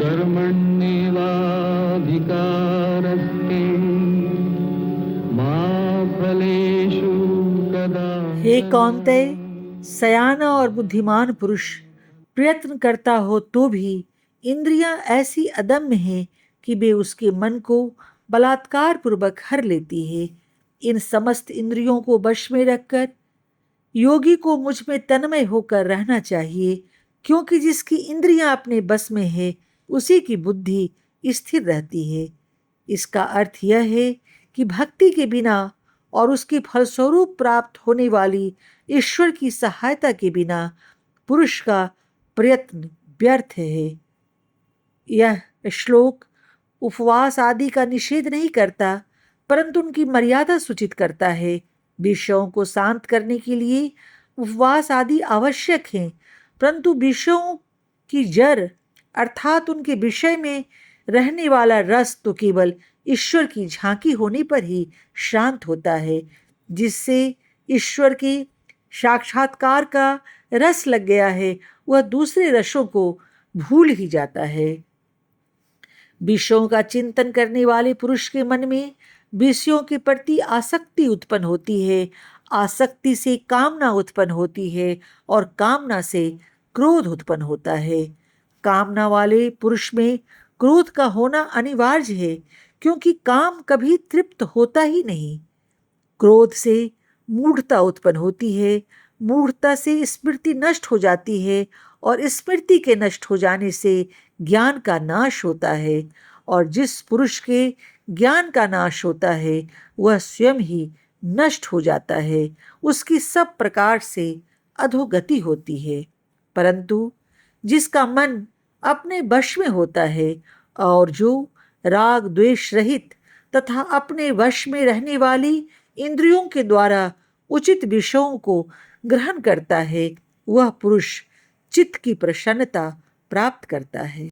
कर्मण्येवाधिकारस्ते मा फलेषु हे कदाचन। कौन्तेय, सयाना और बुद्धिमान पुरुष प्रयत्न करता हो तो भी इंद्रियां ऐसी अदम्य हैं कि वे उसके मन को बलात्कार पूर्वक हर लेती है। इन समस्त इंद्रियों को वश में रखकर योगी को मुझ में तन्मय होकर रहना चाहिए, क्योंकि जिसकी इंद्रियां अपने बस में है उसी की बुद्धि स्थिर रहती है। इसका अर्थ यह है कि भक्ति के बिना और उसके फलस्वरूप प्राप्त होने वाली ईश्वर की सहायता के बिना पुरुष का प्रयत्न व्यर्थ है। यह श्लोक उपवास आदि का निषेध नहीं करता, परंतु उनकी मर्यादा सूचित करता है। विषयों को शांत करने के लिए उपवास आदि आवश्यक हैं, परंतु विषयों की जड़ अर्थात उनके विषय में रहने वाला रस तो केवल ईश्वर की झांकी होने पर ही शांत होता है। जिससे ईश्वर के साक्षात्कार का रस लग गया है, वह दूसरे रसों को भूल ही जाता है। विषयों का चिंतन करने वाले पुरुष के मन में विषयों के प्रति आसक्ति उत्पन्न होती है। आसक्ति से कामना उत्पन्न होती है और कामना से क्रोध उत्पन्न होता है। कामना वाले पुरुष में क्रोध का होना अनिवार्य है, क्योंकि काम कभी तृप्त होता ही नहीं। क्रोध से मूढ़ता उत्पन्न होती है। मूढ़ता से स्मृति नष्ट हो जाती है और स्मृति के नष्ट हो जाने से ज्ञान का नाश होता है। और जिस पुरुष के ज्ञान का नाश होता है वह स्वयं ही नष्ट हो जाता है। उसकी सब प्रकार से अधोगति होती है। परंतु जिसका मन अपने वश में होता है और जो राग द्वेष रहित तथा अपने वश में रहने वाली इंद्रियों के द्वारा उचित विषयों को ग्रहण करता है, वह पुरुष चित्त की प्रसन्नता प्राप्त करता है।